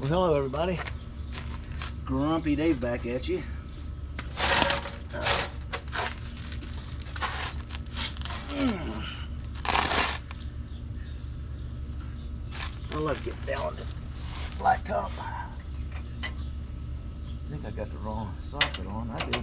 Well, hello everybody. Grumpy Dave back at you. Well, let's get down on this blacktop. I think I got the wrong socket on. I do.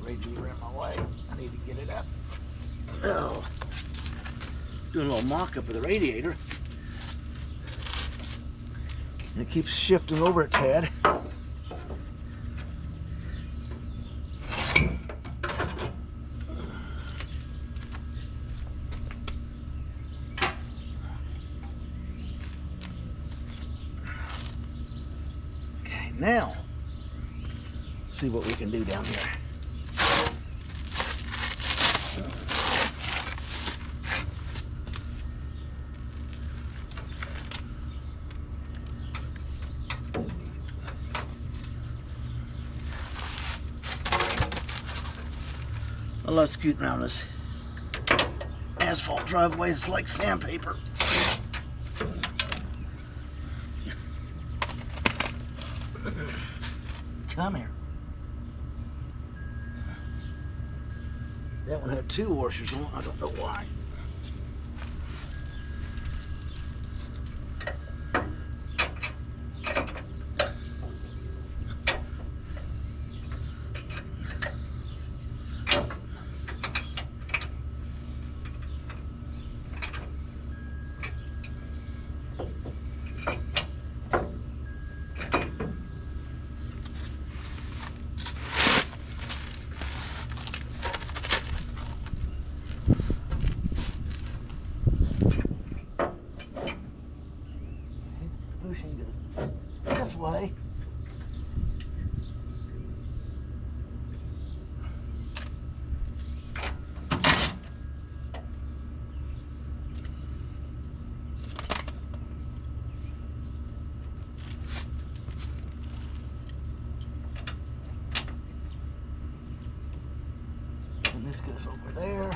Radiator in my way. I need to get it up. Oh, doing a little mock-up of the radiator. And it keeps shifting over a tad. Okay, now let's see what we can do down here. I love scooting around this asphalt driveway. It's like sandpaper. Come here. That one had two washers on. I don't know why. Pushing this way. And this goes over there.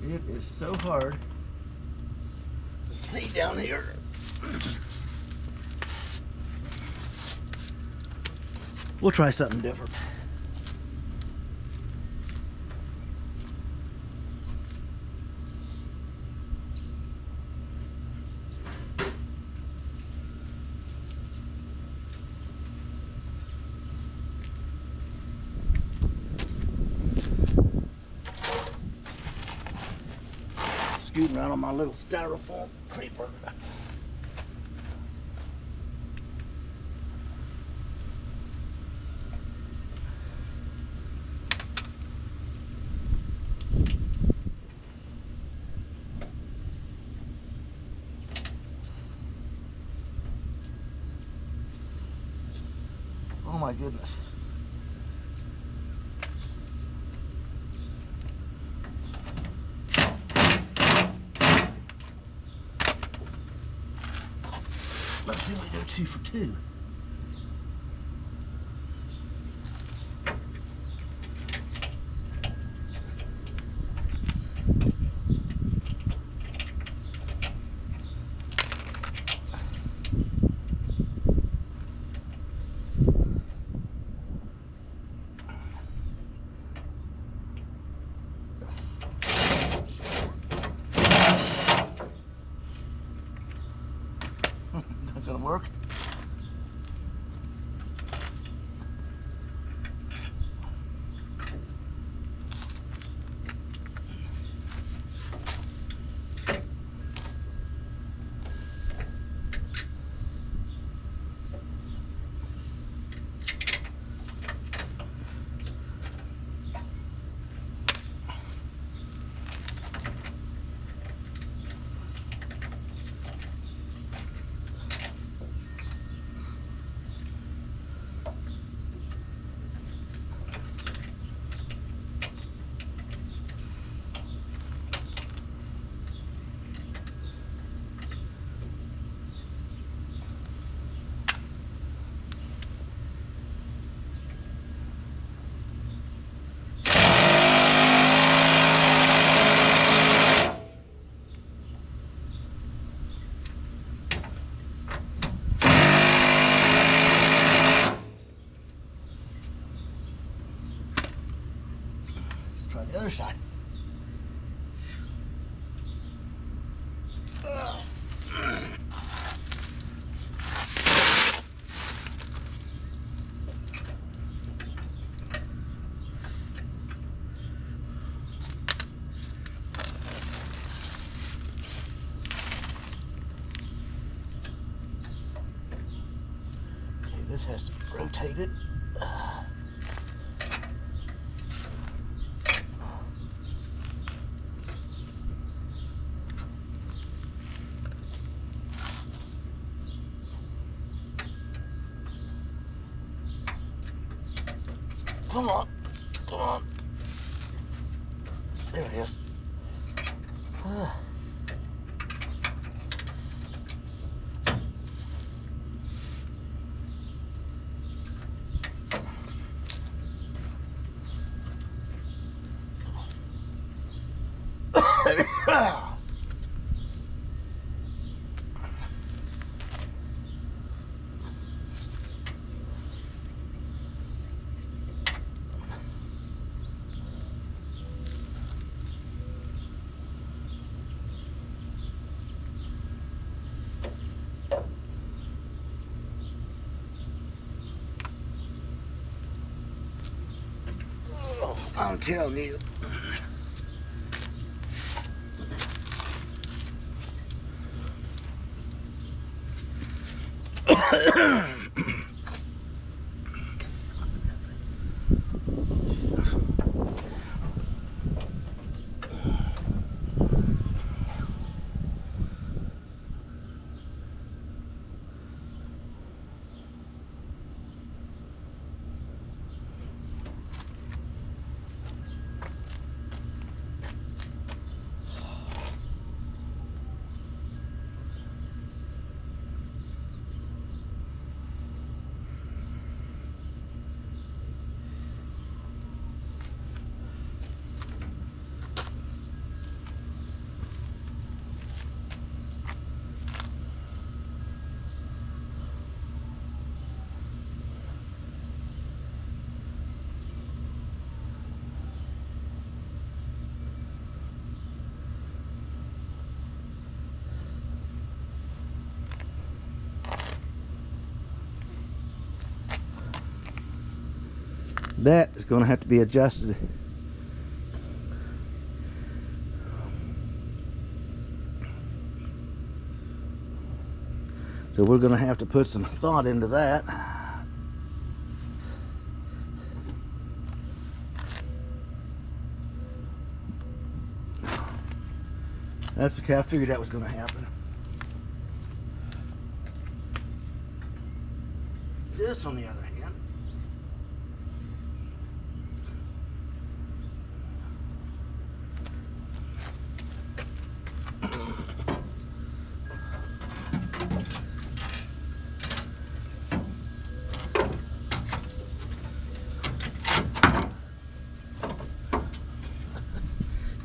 It is so hard to see down here. We'll try something different. Scooting around on my little styrofoam creeper. Oh my goodness. Let's see if we go 2 for 2. not gonna work. Try the other side. Okay, this has to rotate it. Come on, come on. There it is. I'm telling you. That is going to have to be adjusted. So we're going to have to put some thought into that. That's okay, I figured that was going to happen. This, on the other hand,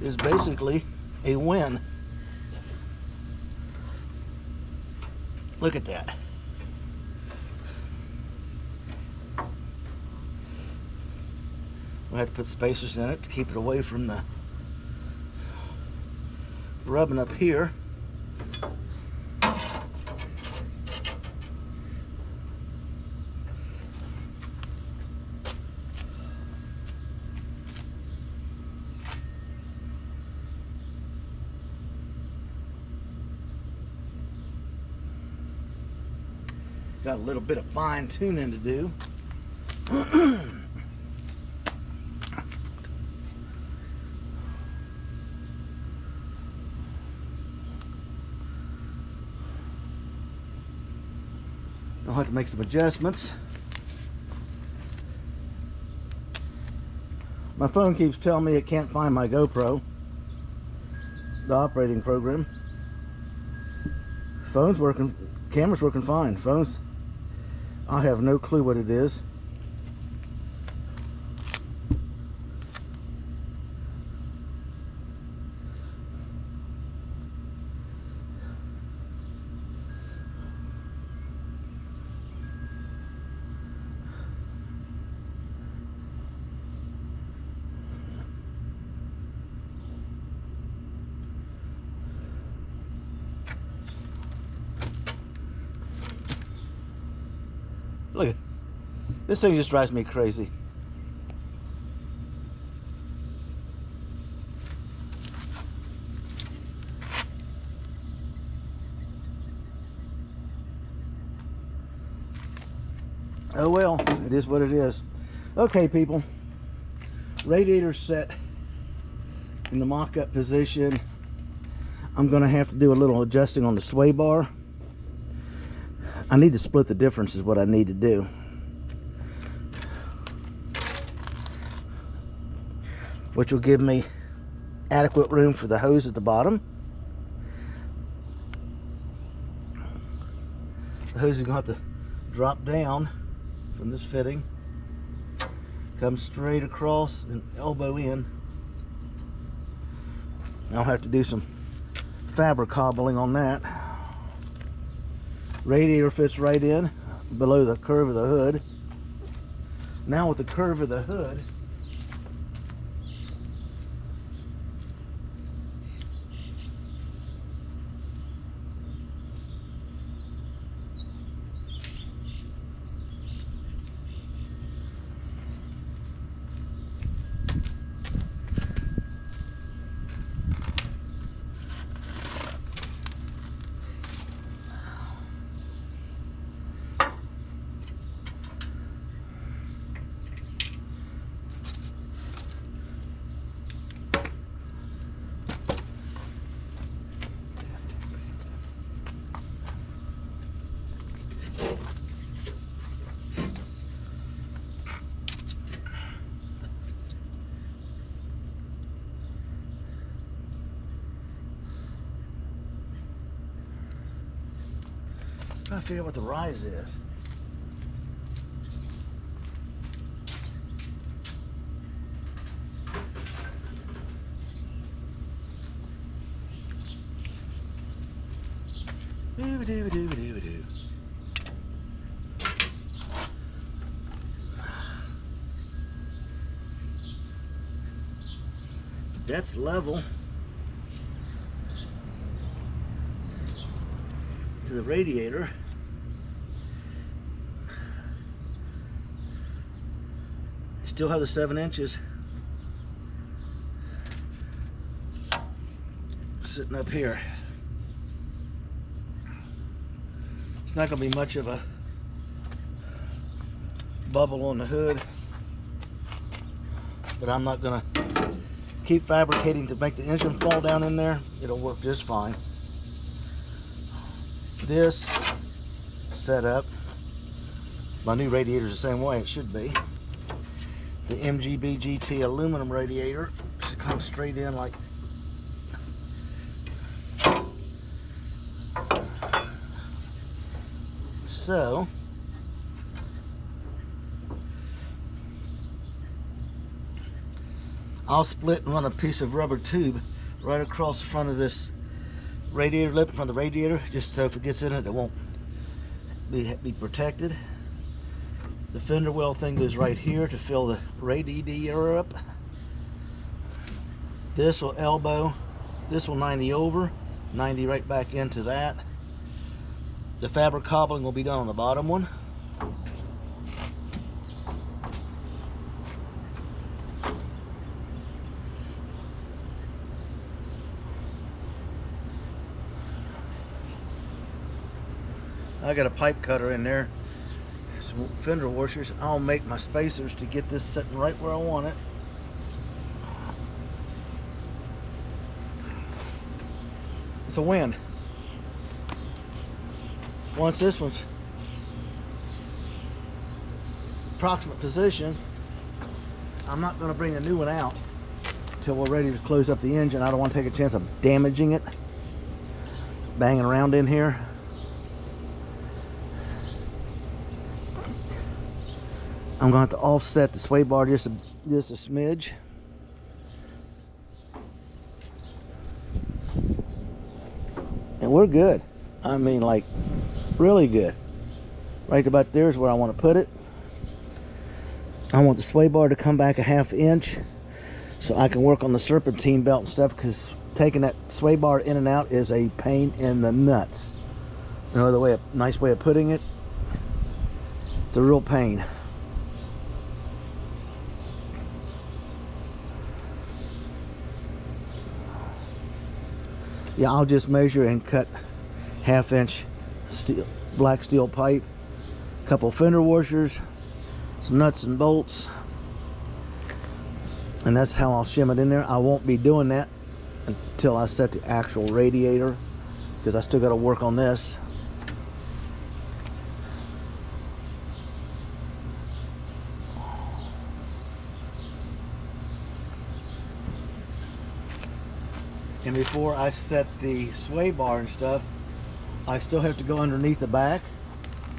is basically a win. Look at that. We'll have to put spacers in it to keep it away from the rubbing up here. Got a little bit of fine tuning to do. I'll have to make some adjustments. My phone keeps telling me it can't find my GoPro, the operating program. Phone's working, camera's working fine. Phone's, I have no clue what it is. Look, this thing just drives me crazy. Oh well, it is what it is. Okay, people. Radiator set in the mock-up position. I'm going to have to do a little adjusting on the sway bar. I need to split the difference is what I need to do. Which will give me adequate room for the hose at the bottom. The hose is going to have to drop down from this fitting, come straight across and elbow in. I'll have to do some fabric cobbling on that. Radiator fits right in below the curve of the hood. Now with the curve of the hood, trying to figure out what the rise is. Doo-doo-doo-doo-doo. That's level to the radiator. Still have the 7 inches sitting up here. It's not going to be much of a bubble on the hood, but I'm not going to keep fabricating to make the engine fall down in there. It'll work just fine. This setup, my new radiator is the same way it should be. The MGB GT aluminum radiator should come straight in like so. I'll split and run a piece of rubber tube right across the front of this radiator lip in front of the radiator, just so if it gets in it, it won't be protected. The fender well thing goes right here to fill the radiator up. This will elbow, this will 90 over, 90 right back into that. The fabric cobbling will be done on the bottom one. I got a pipe cutter in there, some fender washers. I'll make my spacers to get this sitting right where I want it. It's a win. Once this one's approximate position, I'm not going to bring the new one out until we're ready to close up the engine. I don't want to take a chance of damaging it, banging around in here. I'm going to have to offset the sway bar just a smidge. And we're good. I mean, like, really good. Right about there is where I want to put it. I want the sway bar to come back a ½ inch so I can work on the serpentine belt and stuff, because taking that sway bar in and out is a pain in the nuts. Another way, a nice way of putting it, it's a real pain. Yeah, I'll just measure and cut ½ inch steel, black steel pipe, a couple fender washers, some nuts and bolts, and that's how I'll shim it in there. I won't be doing that until I set the actual radiator, because I still got to work on this. And before I set the sway bar and stuff, I still have to go underneath the back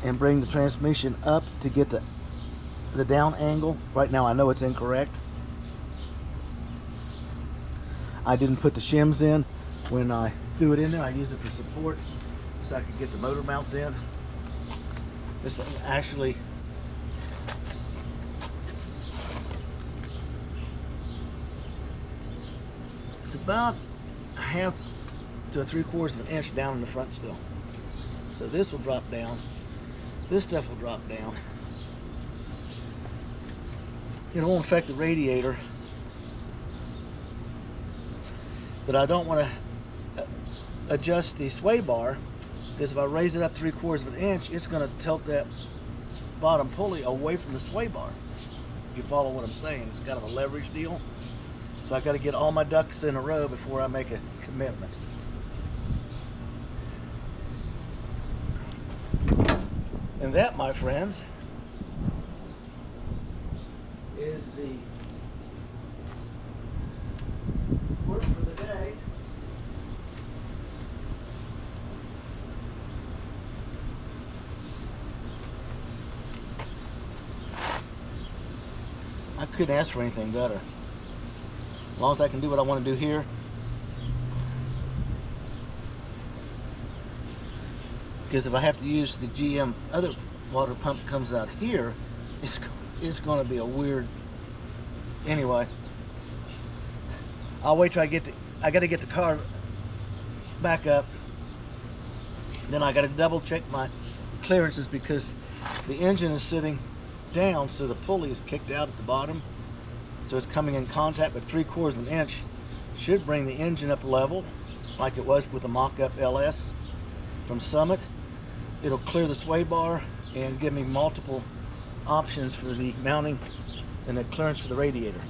and bring the transmission up to get the down angle. Right now I know it's incorrect. I didn't put the shims in when I threw it in there. I used it for support so I could get the motor mounts in. This thing actually it's about a ½ to 3/4 of an inch down in the front still. So this will drop down. This stuff will drop down. It won't affect the radiator, but I don't want to adjust the sway bar, because if I raise it up 3/4 of an inch, it's going to tilt that bottom pulley away from the sway bar. If you follow what I'm saying, it's kind of a leverage deal. So I got to get all my ducks in a row before I make a commitment. And that, my friends, is the work for the day. I couldn't ask for anything better. As long as I can do what I want to do here. Because if I have to use the GM other water pump that comes out here, it's going to be a weird. Anyway, I'll wait till I got to get the car back up. Then I got to double check my clearances, because the engine is sitting down, so the pulley is kicked out at the bottom. So it's coming in contact, but 3/4 of an inch should bring the engine up level, like it was with the mockup LS from Summit. It'll clear the sway bar and give me multiple options for the mounting and the clearance for the radiator.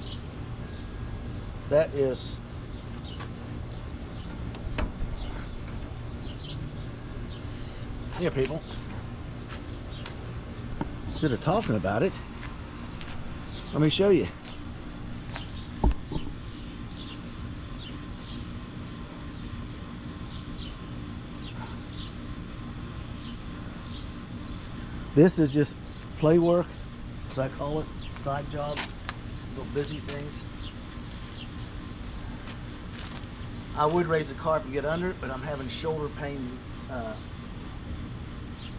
That is people. Instead of talking about it, let me show you. This is just play work, as I call it, side jobs, little busy things. I would raise the carpet and get under it, but I'm having shoulder pain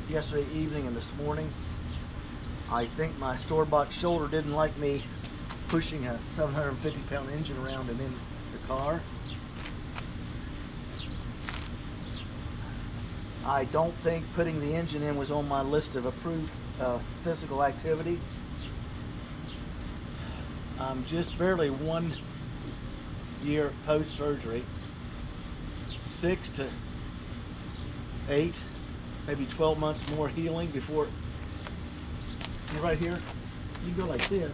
yesterday evening and this morning. I think my store-bought shoulder didn't like me pushing a 750-pound engine around and in the car. I don't think putting the engine in was on my list of approved physical activity. I'm just barely 1 year post-surgery, 6 to 8 maybe 12 months more healing before, see right here, you go like this,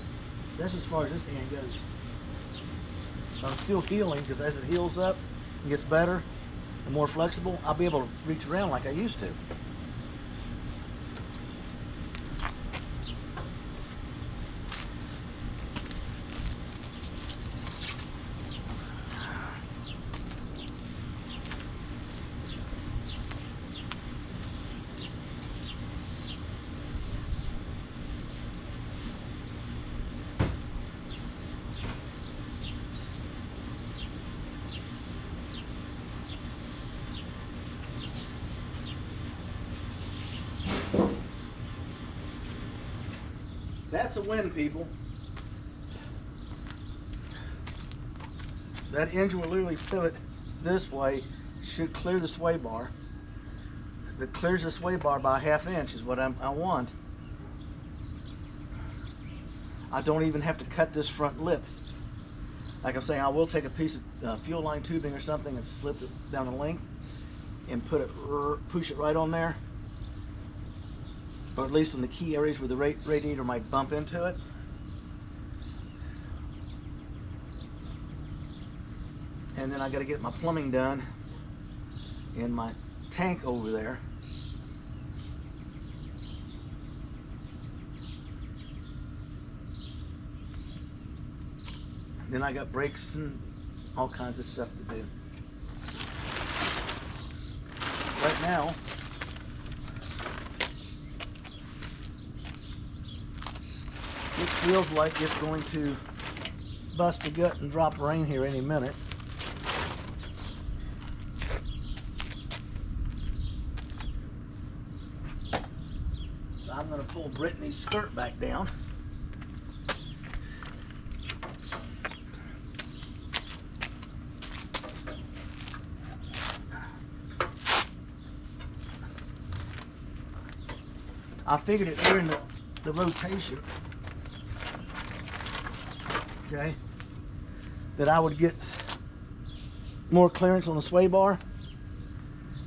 that's as far as this hand goes. So I'm still healing, because as it heals up and gets better and more flexible, I'll be able to reach around like I used to. That's a win, people. That engine will literally pivot this way, should clear the sway bar. That clears the sway bar by a ½ inch is what I want. I don't even have to cut this front lip. Like I'm saying, I will take a piece of fuel line tubing or something and slip it down the length and push it right on there. Or at least in the key areas where the radiator might bump into it. And then I got to get my plumbing done in my tank over there. Then I got brakes and all kinds of stuff to do. Right now, it feels like it's going to bust a gut and drop rain here any minute. So I'm going to pull Brittany's skirt back down. I figured it during the rotation, okay, that I would get more clearance on the sway bar,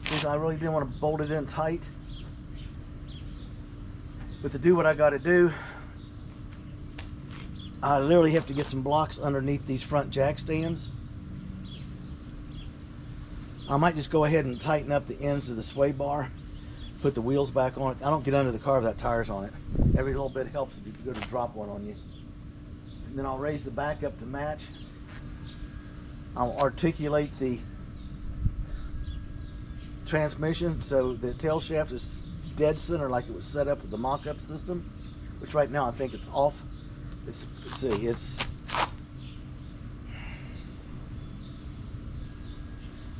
because I really didn't want to bolt it in tight. But to do what I got to do, I literally have to get some blocks underneath these front jack stands. I might just go ahead and tighten up the ends of the sway bar, put the wheels back on it. I don't get under the car without tires on it. Every little bit helps if you go to drop one on you. And then I'll raise the back up to match. I'll articulate the transmission so the tail shaft is dead center like it was set up with the mock-up system, which right now I think it's off. Let's see, it's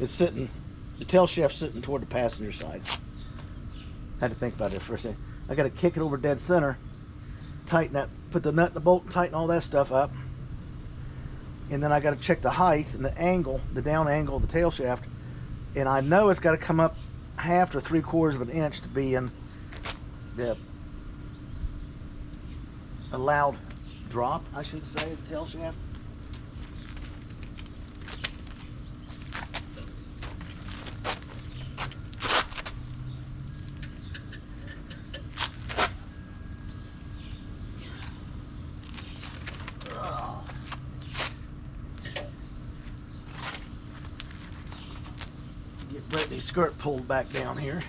sitting, the tail shaft's sitting toward the passenger side. Had to think about it for a second. I got to kick it over dead center, tighten that, put the nut and the bolt, tighten all that stuff up, and then I got to check the height and the angle, the down angle of the tail shaft, and I know it's got to come up 1/2 to 3/4 of an inch to be in the allowed drop, I should say, the tail shaft. Brittany's skirt pulled back down here.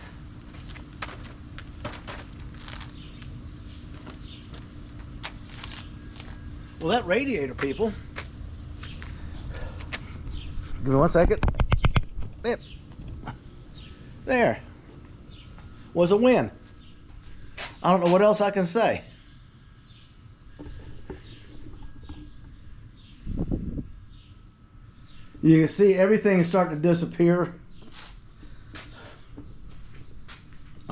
Well, that radiator, people, give me 1 second. There was a win. I don't know what else I can say. You can see everything is starting to disappear.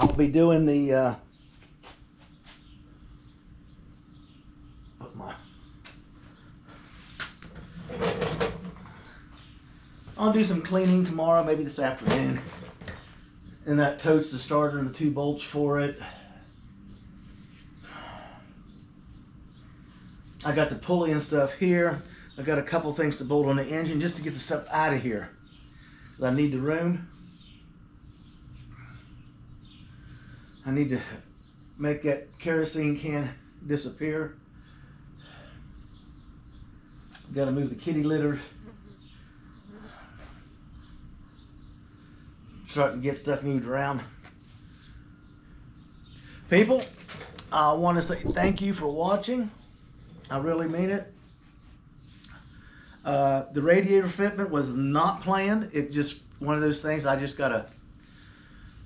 I'll be doing the I'll do some cleaning tomorrow, maybe this afternoon. And that totes the starter and the 2 bolts for it. I got the pulley and stuff here. I got a couple things to bolt on the engine just to get the stuff out of here. I need the room. I need to make that kerosene can disappear. Got to move the kitty litter. Starting to get stuff moved around. People, I want to say thank you for watching. I really mean it. The radiator fitment was not planned. It just one of those things. I just got a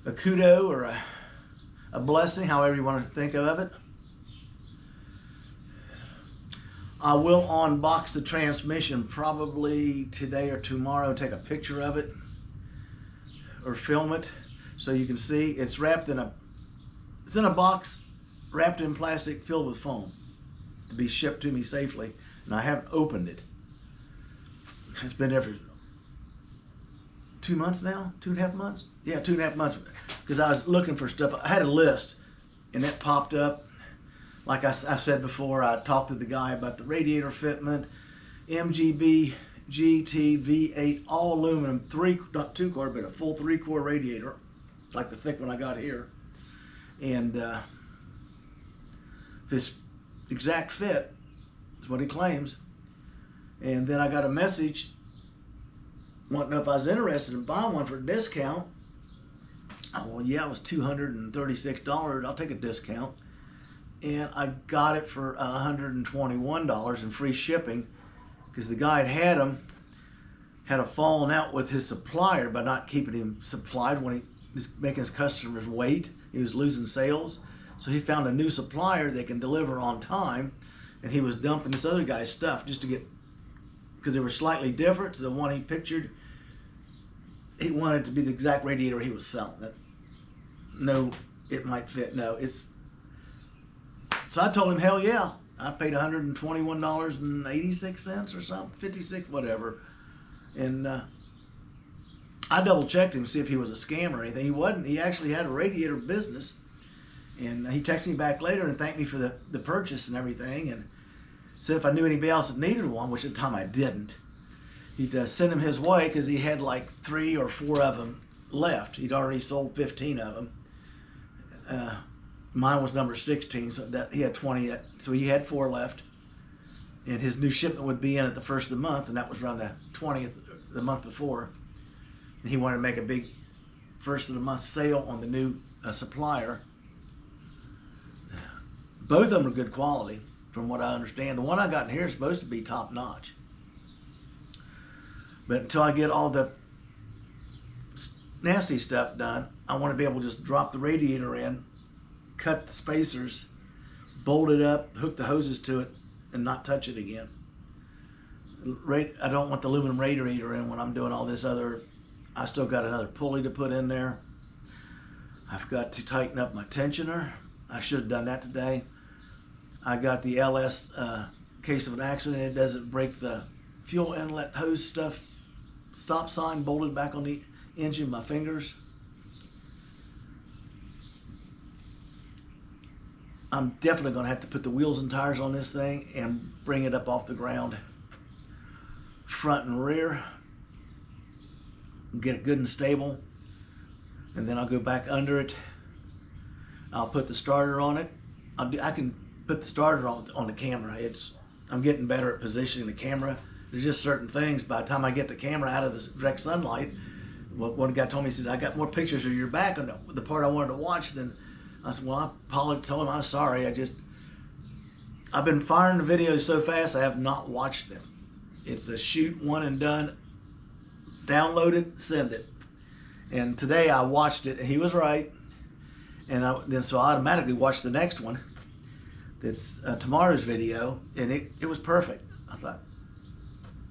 kudo or a blessing, however you want to think of it. I will unbox the transmission probably today or tomorrow. Take a picture of it or film it so you can see. It's wrapped in it's in a box wrapped in plastic filled with foam to be shipped to me safely, and I haven't opened it. It's been there for 2 months now, 2.5 months. Yeah, 2.5 months, because I was looking for stuff. I had a list, and it popped up. Like I said before, I talked to the guy about the radiator fitment, MGB, GT, V8, all aluminum, not 2-core, but a full 3-core radiator, like the thick one I got here. And this exact fit is what he claims. And then I got a message wanting to know if I was interested in buying one for a discount. Well, yeah, it was $236. I'll take a discount. And I got it for $121 in free shipping, because the guy had a falling out with his supplier by not keeping him supplied when he was making his customers wait. He was losing sales. So he found a new supplier that can deliver on time, and he was dumping this other guy's stuff just to get, because they were slightly different to the one he pictured. He wanted it to be the exact radiator he was selling. No, it might fit. No, it's. So I told him, hell yeah. I paid $121.86 or something, 56, whatever. And I double checked him to see if he was a scam or anything. He wasn't. He actually had a radiator business. And he texted me back later and thanked me for the purchase and everything, and said if I knew anybody else that needed one, which at the time I didn't, he'd send him his way, because he had like 3 or 4 of them left. He'd already sold 15 of them. Mine was number 16, so he had 20, so he had 4 left. And his new shipment would be in at the first of the month, and that was around the 20th, the month before. And he wanted to make a big first of the month sale on the new supplier. Both of them are good quality, from what I understand. The one I got in here is supposed to be top notch. But until I get all the nasty stuff done, I want to be able to just drop the radiator in, cut the spacers, bolt it up, hook the hoses to it, and not touch it again. I don't want the aluminum radiator in when I'm doing all this other. I still got another pulley to put in there. I've got to tighten up my tensioner. I should have done that today. I got the LS case of an accident. It doesn't break the fuel inlet hose stuff. Stop sign bolted back on the engine with my fingers. I'm definitely going to have to put the wheels and tires on this thing and bring it up off the ground, front and rear, get it good and stable, and then I'll go back under it. I'll put the starter on it. I can put the starter on the camera. I'm getting better at positioning the camera. There's just certain things. By the time I get the camera out of the direct sunlight, one guy told me, he said, I got more pictures of your back on the part I wanted to watch than. I said, well, I told him I'm sorry. I've been firing the videos so fast I have not watched them. It's a shoot, one and done, download it, send it. And today I watched it, and he was right. And so I automatically watched the next one. That's tomorrow's video, and it was perfect. I thought,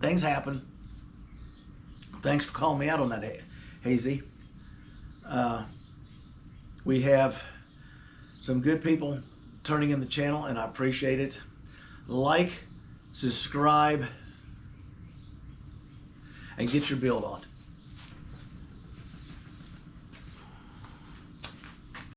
things happen. Thanks for calling me out on that, Hazy. We have some good people turning in the channel, and I appreciate it. Like, subscribe, and get your build on.